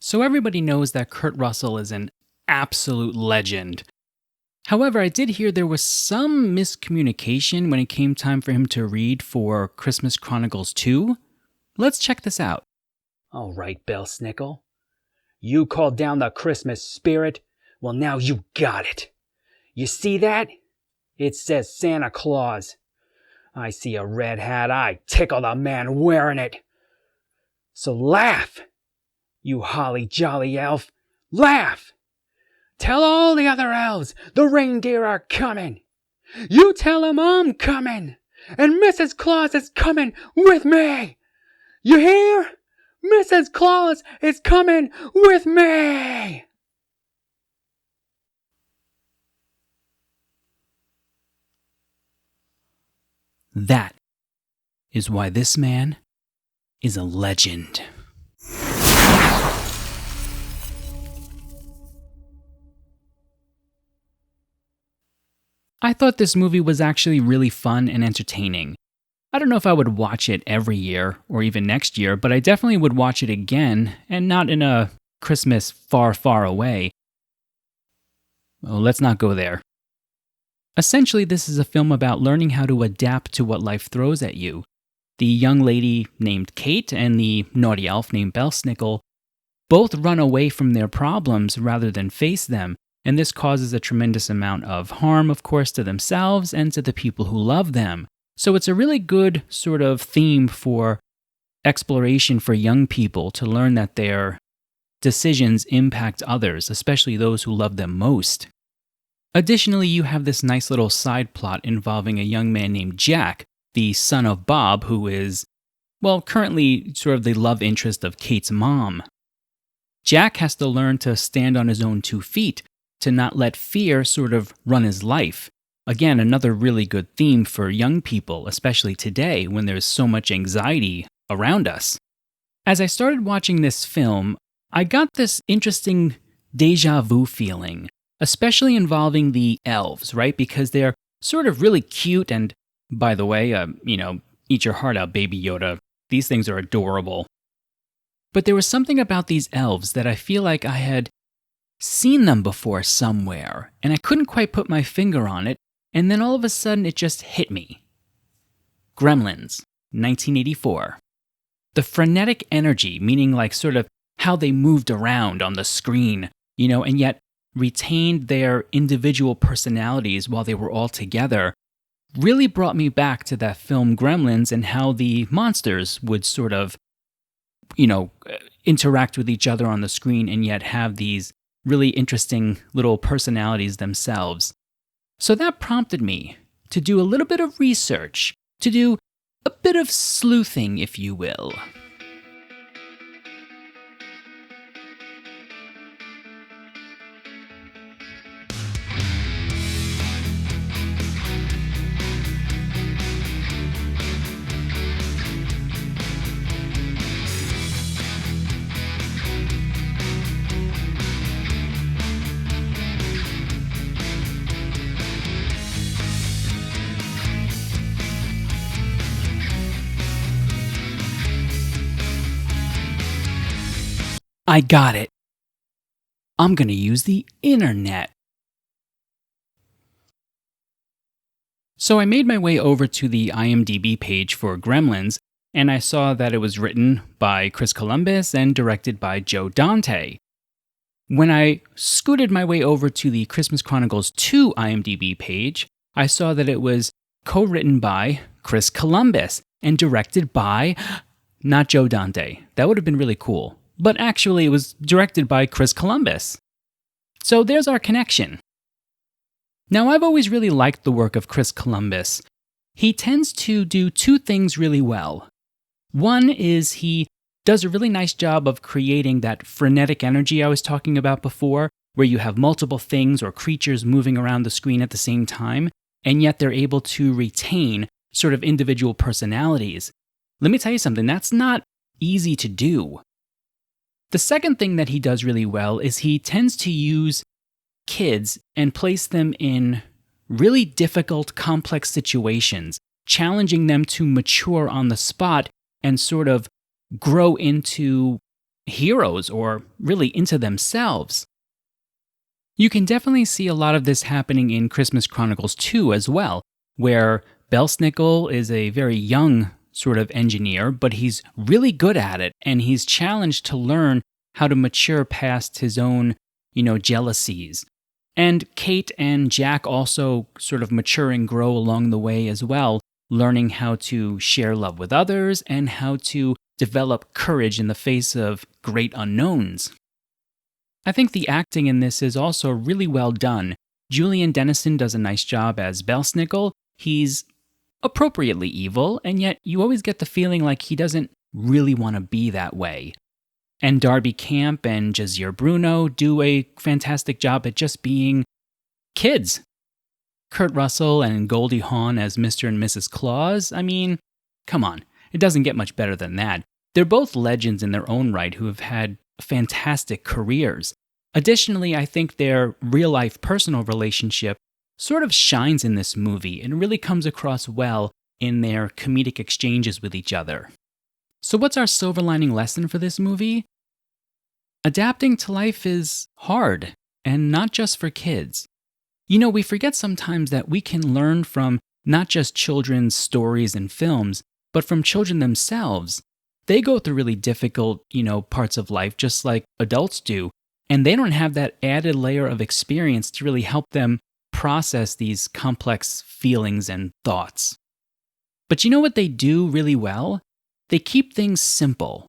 So everybody knows that Kurt Russell is an absolute legend. However, I did hear there was some miscommunication when it came time for him to read for Christmas Chronicles 2. Let's check this out. All right, Belsnickel. You called down the Christmas spirit. Well, now you got it. You see that? It says Santa Claus. I see a red hat. I tickle the man wearing it. So laugh, you holly jolly elf. Laugh! Tell all the other elves the reindeer are coming. You tell them I'm coming, and Mrs. Claus is coming with me. You hear? Mrs. Claus is coming with me. That is why this man is a legend. I thought this movie was actually really fun and entertaining. I don't know if I would watch it every year or even next year, but I definitely would watch it again, and not in a Christmas far, far away. Well, let's not go there. Essentially, this is a film about learning how to adapt to what life throws at you. The young lady named Kate and the naughty elf named Belsnickel both run away from their problems rather than face them, and this causes a tremendous amount of harm, of course, to themselves and to the people who love them. So it's a really good sort of theme for exploration for young people to learn that their decisions impact others, especially those who love them most. Additionally, you have this nice little side plot involving a young man named Jack, the son of Bob, who is, well, currently sort of the love interest of Kate's mom. Jack has to learn to stand on his own 2 feet, to not let fear sort of run his life. Again, another really good theme for young people, especially today when there's so much anxiety around us. As I started watching this film, I got this interesting deja vu feeling, especially involving the elves, right? Because they're sort of really cute and, by the way, eat your heart out, Baby Yoda. These things are adorable. But there was something about these elves that I feel like I had seen them before somewhere, and I couldn't quite put my finger on it, and then all of a sudden it just hit me. Gremlins, 1984. The frenetic energy, meaning like sort of how they moved around on the screen, and yet retained their individual personalities while they were all together, really brought me back to that film Gremlins and how the monsters would sort of, interact with each other on the screen and yet have these really interesting little personalities themselves. So that prompted me to do a little bit of research, to do a bit of sleuthing, if you will. I got it. I'm going to use the internet. So I made my way over to the IMDb page for Gremlins, and I saw that it was written by Chris Columbus and directed by Joe Dante. When I scooted my way over to the Christmas Chronicles 2 IMDb page, I saw that it was co-written by Chris Columbus and directed by not Joe Dante. That would have been really cool. But actually it was directed by Chris Columbus. So there's our connection. Now, I've always really liked the work of Chris Columbus. He tends to do 2 things really well. One is he does a really nice job of creating that frenetic energy I was talking about before, where you have multiple things or creatures moving around the screen at the same time, and yet they're able to retain sort of individual personalities. Let me tell you something, that's not easy to do. The second thing that he does really well is he tends to use kids and place them in really difficult, complex situations, challenging them to mature on the spot and sort of grow into heroes or really into themselves. You can definitely see a lot of this happening in Christmas Chronicles 2 as well, where Belsnickel is a very young sort of engineer, but he's really good at it, and he's challenged to learn how to mature past his own, jealousies. And Kate and Jack also sort of mature and grow along the way as well, learning how to share love with others and how to develop courage in the face of great unknowns. I think the acting in this is also really well done. Julian Dennison does a nice job as Belsnickel. He's appropriately evil, and yet you always get the feeling like he doesn't really want to be that way. And Darby Camp and Jazier Bruno do a fantastic job at just being kids. Kurt Russell and Goldie Hawn as Mr. and Mrs. Claus, I mean, come on, it doesn't get much better than that. They're both legends in their own right who have had fantastic careers. Additionally, I think their real-life personal relationship sort of shines in this movie and really comes across well in their comedic exchanges with each other. So what's our silver lining lesson for this movie? Adapting to life is hard, and not just for kids. We forget sometimes that we can learn from not just children's stories and films, but from children themselves. They go through really difficult, parts of life just like adults do, and they don't have that added layer of experience to really help them process these complex feelings and thoughts. But you know what they do really well? They keep things simple.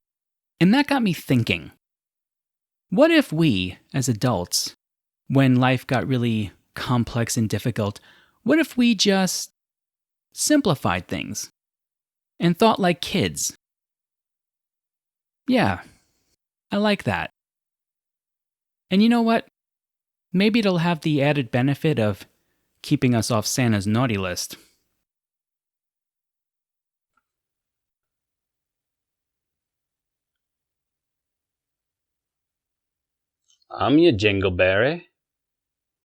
And that got me thinking. What if we, as adults, when life got really complex and difficult, what if we just simplified things and thought like kids? Yeah, I like that. And you know what? Maybe it'll have the added benefit of keeping us off Santa's naughty list. I'm your Jingleberry.